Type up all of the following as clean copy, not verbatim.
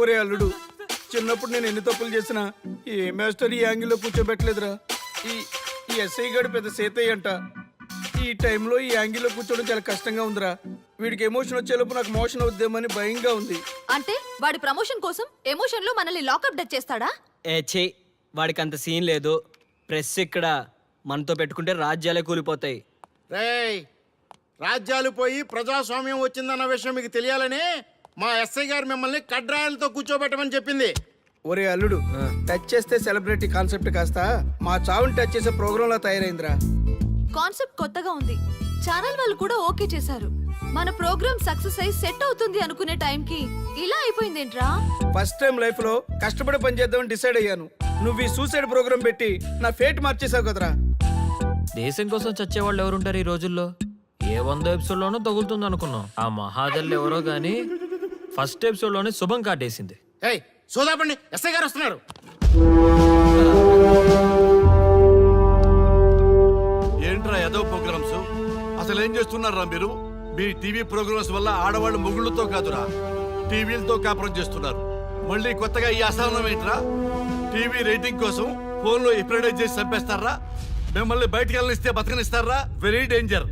ఒరే అల్లుడు, చిన్నప్పుడు నేను ఎన్ని తప్పులు చేసినా ఏ మాస్టర్ ఈ యాంగిల్లో కూర్చోబెట్టలేదురా. ఈ ఎస్ఐ గడు పెద్ద సేతయ్య అంట. ఈ టైంలో ఈ యాంగిల్లో కూర్చోవడం చాలా కష్టంగా ఉందిరా. వీడికి ఎమోషన్ వచ్చేలోపు నాకు మోషన్ అవుద్దేమని భయంగా ఉంది. అంటే వాడి ప్రమోషన్ కోసం ఎమోషన్ లో మనల్ని లాకప్ డెత్ చేస్తాడా? ఛీ, వాడికి అంత సీన్ లేదు. ప్రెస్ ఇక్కడ మనతో పెట్టుకుంటే రాజ్యాలే కూలిపోతాయి. రేయ్, రాజ్యాలు పోయి ప్రజాస్వామ్యం వచ్చిందన్న విషయం మీకు తెలియాలని మా ఎస్ఐ గారు మిమ్మల్ని కడ్రాయలతో కూర్చోబెట్టమని చెప్పింది. ఒరే అల్లుడు, టచ్ చేస్తే సెలబ్రిటీ కాన్సెప్ట్ కాస్త మా చావుని టచ్ చేసే ప్రోగ్రామ్ లా తయారైందిరా. కాన్సెప్ట్ కొత్తగా ఉంది. ఛానల్ వాళ్ళు కూడా ఓకే చేశారు. మన ప్రోగ్రామ్ సక్సెస్ అయి సెట్ అవుతుంది అనుకునే టైంకి ఇలా అయిపోయిందేంట్రా? ఫస్ట్ టైం లైఫ్ లో కష్టపడి పని చేద్దామని డిసైడ్ అయ్యాను. నువ్వు ఈ సూసైడ్ ప్రోగ్రామ్ పెట్టి నా ఫేట్ మార్చేసావు కదరా. దేశం కోసం చచ్చేవాళ్ళు ఎవరుంటారు ఈ రోజుల్లో? ఏ 100 ఎపిసోడ్లోనో తగులుతుంది అనుకున్నాం. ఆ మహాదల్ ఎవరో గానీ ఫస్ట్ ఎపిసోడ్లోనే శుభం కాటేసింది. ఏయ్ సోదాపండి, ఎస్ఐ గారు వస్తున్నారు. ఏంట్రా ఏదో ప్రోగ్రామ్స్? అసలు ఏం చేస్తున్నారా మీరు? మీ టీవీ ప్రోగ్రామ్స్ వల్ల ఆడవాళ్ళు మొగుళ్ళతో కాదురా, టీవీలతో కాపురం చేస్తున్నారు. మళ్ళీ కొత్తగా ఈ అసహనం ఏంట్రా? టీవీ రేటింగ్ కోసం ఫోన్లో ఎప్రిడైజ్ చేసి చంపేస్తారా? మిమ్మల్ని బయటకు వెళ్ళనిస్తే బతకనిస్తారా? Very danger.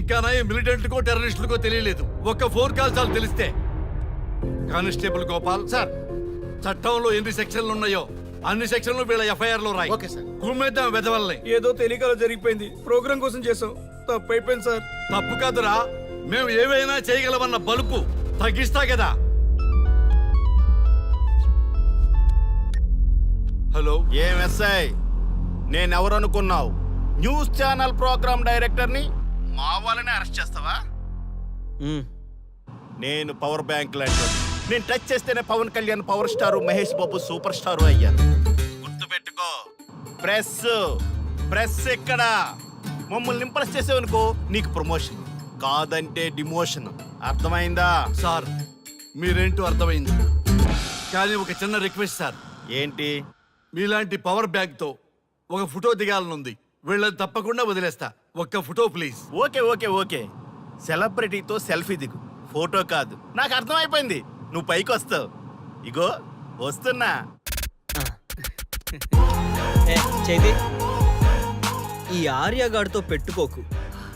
ఇంకా నా మిలిటెంట్కో టెర్రరిస్టులకో తెలియలేదు, ఒక్క ఫోన్ కాల్ చాలు తెలిస్తే. కానిస్టేబుల్ గోపాల్ సార్, చట్టంలో ఎన్ని సెక్షన్లు ఉన్నాయో అన్ని సెక్షన్లు వీళ్ళ ఎఫ్ఐఆర్ లో రాయి. Okay sir. కుమ్మేద్దాం వెదవల్ని. ఏదో తెలియకలో జరిగిపోయింది. ప్రోగ్రామ్ కోసం చేసాం, తప్పు అయిపోయింది సార్. తప్పు కాదురా, మేము ఏవైనా చేయగలమన్న బలుపు తగ్గిస్తా కదా. హలో, ఏం ఎస్ఐ, నేనెవరనుకున్నావు? న్యూస్ ఛానల్ ప్రోగ్రామ్ డైరెక్టర్ని మా వాళ్ళని అరెస్ట్ చేస్తావా? నేను పవర్ బ్యాంక్ లాంటి. నేను టచ్ చేస్తేనే Pawan Kalyan power star, Mahesh Babu super star అయ్యాను. గుర్తుపెట్టుకో, ప్రెస్ ఎక్కడ మమ్మల్ని ఇంప్రెస్ చేసేవనుకో నీకు ప్రమోషన్, కాదంటే డిమోషన్. అర్థమైందా? సార్ మీరేంటో అర్థమైంది, కానీ ఒక చిన్న రిక్వెస్ట్ సార్. ఏంటి? మీలాంటి పవర్ బ్యాంక్ తో ఒక ఫోటో దిగాలనుంది. వీళ్ళని తప్పకుండా వదిలేస్తా, ఒక్క ఫోటో ప్లీజ్. ఓకే సెలబ్రిటీతో సెల్ఫీ దిగు, ఫోటో కాదు. నాకు అర్థమైపోయింది, నువ్వు పైకి వస్తావు. ఇగో వస్తున్నా. చైతి, ఈ ఆర్యగాడితో పెట్టుకోకు.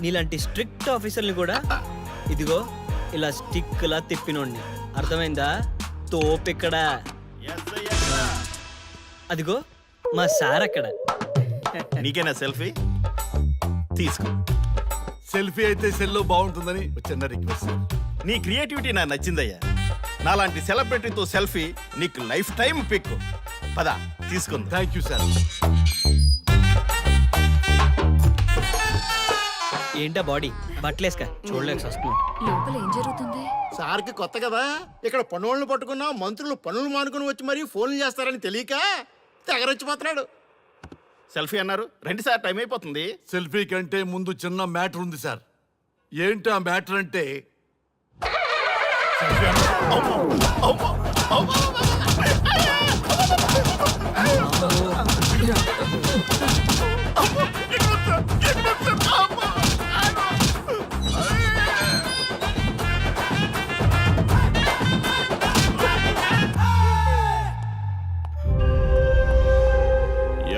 నీలాంటి స్ట్రిక్ట్ ఆఫీసర్ని కూడా ఇదిగో ఇలా స్టిక్ లా తిప్పినోడిని. అర్థమైందా? తోపెక్కడ? అదిగో మా సార్ అక్కడ. నీకేనా సెల్ఫీ? తీసుకో. సెల్ఫీ అయితే సెల్లో బాగుంటుందని ఒక చిన్న రిక్వెస్ట్ సార్. నీ క్రియేటివిటీ నాకు నచ్చిందయ్యా. నాలాంటి సెలబ్రిటీతో సెల్ఫీ నీకు లైఫ్ టైం పిక్. పద తీసుకుందా. Thank you sir. ఏంటా బాడీ బట్టలేసుక చూడలేక వస్తున్నాం. లోపల ఏం జరుగుతుంది? సార్కి కొత్త కదా, ఇక్కడ పనులను పట్టుకున్నా మంత్రులు పనులు మానుకుని వచ్చి మరీ ఫోన్లు చేస్తారని తెలియక తెగరొచ్చిపోతున్నాడు. సెల్ఫీ అన్నారు, రండి సార్, టైం అయిపోతుంది. సెల్ఫీ కంటే ముందు చిన్న మ్యాటర్ ఉంది సార్. ఏంటి ఆ మ్యాటర్ అంటే,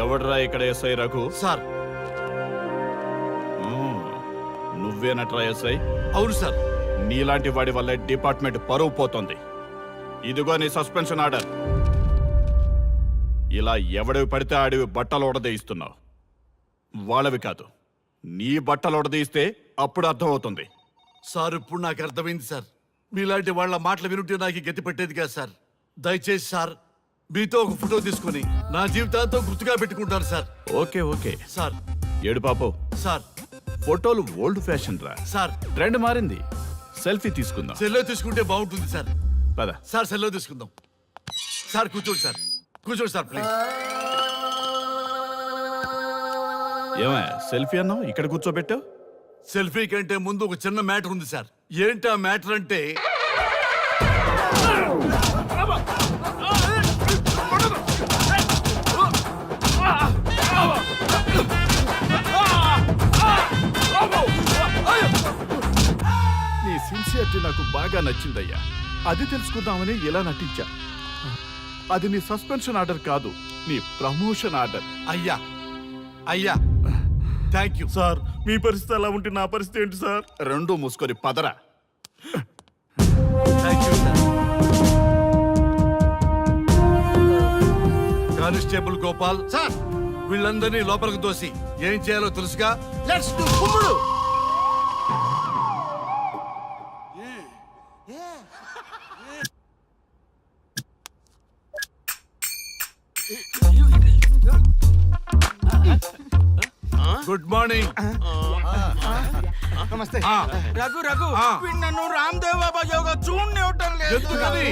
ఎవడ్రా ఇక్కడ ఎస్ఐ రఘు? సార్. నువ్వేనట్రా ఎస్ఐ? అవును సార్. నీలాంటి వాడి వల్ల డిపార్ట్మెంట్ పరువు పోతుంది. ఇదిగో నీ సస్పెన్షన్ ఆర్డర్. ఇలా ఎవడివి పడితే ఆడివి బట్టలు ఉడదీయిస్తున్నావు. వాళ్ళవి కాదు, నీ బట్టలు ఉడదీయిస్తే అప్పుడు అర్థం అవుతుంది. సార్ ఇప్పుడు నాకు అర్థమైంది సార్. మీలాంటి వాళ్ళ మాటలు వినుంటే నాకు గతి పెట్టేది కాదు సార్. దయచేసి సార్, మీతో ఒక ఫోటో తీసుకొని నా జీవితాంతో గుర్తుగా పెట్టుకుంటాను సార్. Okay sir. ఏడు పాపో సార్. ఫోటోలు ఓల్డ్ ఫ్యాషన్ రా సార్. ట్రెండ్ మారింది. సెల్ఫీ తీసుకుందాం. సెల్లో తీసుకుంటే బాగుంటుంది సార్. పద సార్, సెల్లో తీసుకుందాం. సార్ కూర్చోండి సార్, కూర్చోండి సార్ ప్లీజ్. ఏమా సెల్ఫీ అన్నావు, ఇక్కడ కూర్చోబెట్టావు? సెల్ఫీ కంటే ముందు ఒక చిన్న మ్యాటర్ ఉంది సార్. ఏంటి ఆ మ్యాటర్ అంటే, నీ సిన్సియరిటీ నాకు బాగా నచ్చిందయ్యా. అది తెలుసుకుందామని ఇలా నటించా. అది నీ సస్పెన్షన్ ఆర్డర్ కాదు, నీ ప్రమోషన్ ఆర్డర్. అయ్యా అయ్యా థ్యాంక్ యూ. సార్ మీ పరిస్థితి అలా ఉంటే నా పరిస్థితి ఏంటి సార్? రెండు మూసుకొని పదరా. Thank you sir. Constable Gopal, sir వీళ్ళందరినీ లోపలికి తోసి ఏం చేయాలో తెలుసుగా. లెట్స్ డు కుమ్ముడు. Good morning. నమస్తే. రఘు రఘు ఆ. వీడు నన్ను రామ్ దేవ్ బాబా యోగా చూడనివ్వటం లేదు. ఎందుకని?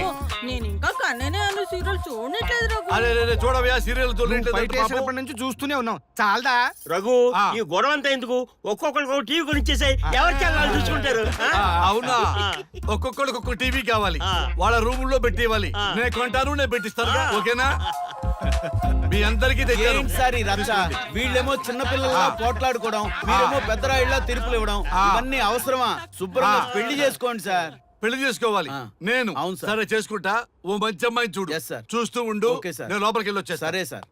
నేను ఇంకా కన్ననే అన్న సీరియల్ చూడట్లేదు రఘు. అరే రే, చూడవయ్యా సీరియల్ బయట వేసినప్పటి నుంచి చూస్తూనే ఉన్నాం. చాలదా? రఘు ఆ. ఈ గొడవ అంతా ఎందుకు? ఒక్కొక్కరికి ఒక టీవీ కొనిచ్చేసాయి, ఎవరి ఛానల్ చూసుకుంటారు. అవునా? ఒక్కొక్కడికి ఒక్కొక్క టీవీ కావాలి, ఆ. వాళ్ళ రూమ్ లో పెట్టివ్వాలి. నేను కొంటాను, నేను పెట్టిస్తాను. ఓకేనా? మీ అందరికీ తెచ్చాను. సార్ ఈ రచ్చ వీళ్ళేమో చిన్నపిల్లల పోట్లాడుకోవడం, మీరేమో పెద్దరాయిళ్ళ తీర్పులు ఇవ్వడం, ఇవన్నీ అవసరమా? శుభ్రంగా పెళ్లి చేసుకోండి సార్. పెళ్లి చేసుకోవాలి ఆ. నేను. అవును సార్. సరే చేసుకుంటా. ఓ మంచి అమ్మాయిని చూడు. Yes, sir. చూస్తూ ఉండు. Okay, sir. నేను లోపలికి వెళ్ళి వచ్చేస్తా. సరే sir.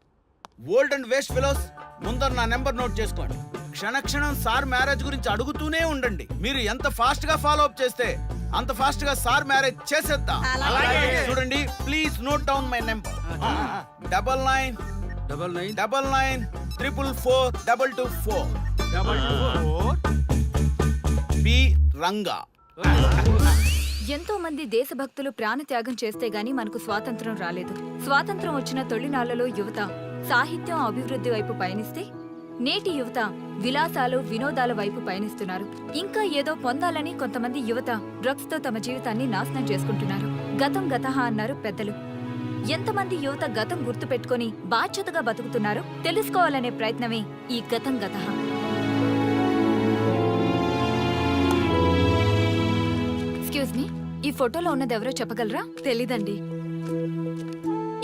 Old and waste fellows, ముందర నా నెంబర్ నోట్ చేసుకోండి. క్షణక్షణం సార్ మ్యారేజ్ గురించి అడుగుతూనే ఉండండి. మీరు ఎంత ఫాస్ట్ గా ఫాలో అప్ చేస్తే అంత ఫాస్ట్ గా సార్ మ్యారేజ్ చేసేద్దాం. అలాగే. చూడండి, please note down my number. 9999442224 B Ranga. ఎంతో మంది దేశభక్తులు ప్రాణత్యాగం చేస్తే గాని మనకు స్వాతంత్రం రాలేదు. స్వాతంత్రం వచ్చిన తొలినాళ్లలో యువత సాహిత్యం అభివృద్ధి వైపు పయనిస్తే నేటి యువత విలాసాలు వినోదాల వైపు పయనిస్తున్నారు. ఇంకా ఏదో పొందాలని కొంతమంది యువత డ్రగ్స్ తో తమ జీవితాన్ని నాశనం చేసుకుంటున్నారు. గతం గతహ అన్నారు పెద్దలు. ఎంతమంది యువత గతం గుర్తు పెట్టుకుని బాధ్యతగా బతుకుతున్నారో తెలుసుకోవాలనే ప్రయత్నమే ఈ గతం గతహ. ఎక్స్క్యూజ్ మీ, ఈ ఫోటోలో ఉన్నది ఎవరో చెప్పగలరా? తెలీదండి.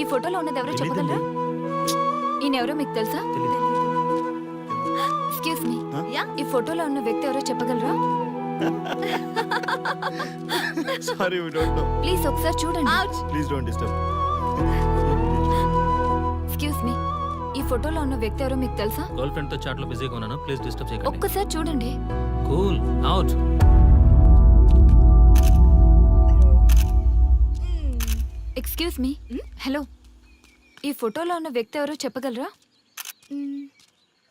ఈ ఫోటోలో ఉన్నది ఎవరో చెప్పగలరా? ఈయనెవరో మీకు తెలుసా? ఎక్స్క్యూజ్ మీ, ఈ ఫోటోలో ఉన్న వ్యక్తి ఎవరో చెప్పగలరా? Sorry we don't know. Please ఒకసారి చూడండి. Please don't disturb. Excuse me, ఈ ఫోటోలో ఉన్న వ్యక్తి ఎవరో మీకు తెలుసా? గర్ల్ ఫ్రెండ్ తో చాట్ లో బిజీగా ఉన్నాను, ప్లీజ్ డిస్టర్బ్ చేయకండి. ఒక్కసారి చూడండి. Cool out. Excuse me, hello, ఈ ఫోటోలో ఉన్న వ్యక్తి ఎవరో చెప్పగలరా?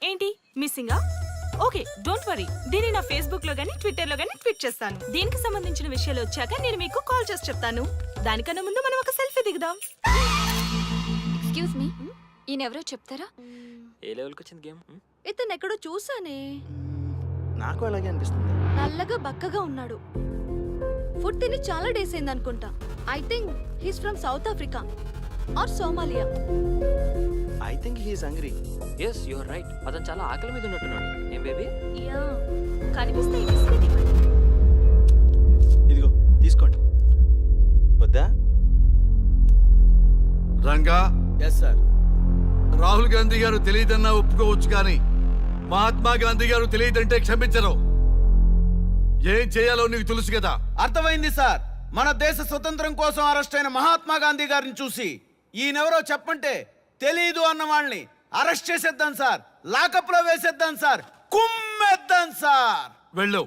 ఏంటి మిస్సింగా? Okay, don't worry. దీన్ని నా ఫేస్బుక్ లో గానీ ట్విట్టర్ లో గానీ ట్వీట్ చేస్తాను. దీనికి సంబంధించిన విషయాలు వచ్చాక నేను మీకు కాల్ చేసి చెప్తాను. దానికన్నా ముందు మనం ఒక సెల్ఫీ దిగుదాం. ఎక్స్క్యూజ్ మీ, ఈయన ఎవరో చెప్తారా? ఏ లెవెల్కి వచ్చింది గేమ్? ఇతను ఎక్కడో చూసానే. నాకు అలాగే అనిపిస్తుంది. నల్లగా బక్కగా ఉన్నాడు. ఫుడ్ తిని చాలా డేస్ అయింది అనుకుంటా. I think he's from South Africa or Somalia. I think he is hungry. Yes you are right. అతను చాలా ఆకలి మీద ఉన్నట్టున్నాడు. ఏం బేబీ? యా, కనిపిస్తే ఈ బిస్కెట్ ఇవ్వండి. ఇదిగో తీసుకోండి. వద్దా? Ranga, yes sir. రాహుల్ గాంధీ గారు తెలియదన్నా ఒప్పుకోవచ్చు, కానీ మహాత్మా గాంధీ గారు తెలియదంటే క్షమించరు. ఏం చేయాలో నీకు తెలుసు కదా. అర్థమైంది సార్. మన దేశ స్వతంత్రం కోసం అరెస్ట్ అయిన మహాత్మా గాంధీ గారిని చూసి ఈయనెవరో చెప్పంటే తెలీదు అన్న వాళ్ళని అరెస్ట్ చేసేద్దాం సార్. లాకప్ లో వేసేద్దాం సార్. కుమ్మేద్దాం సార్. వెళ్ళు.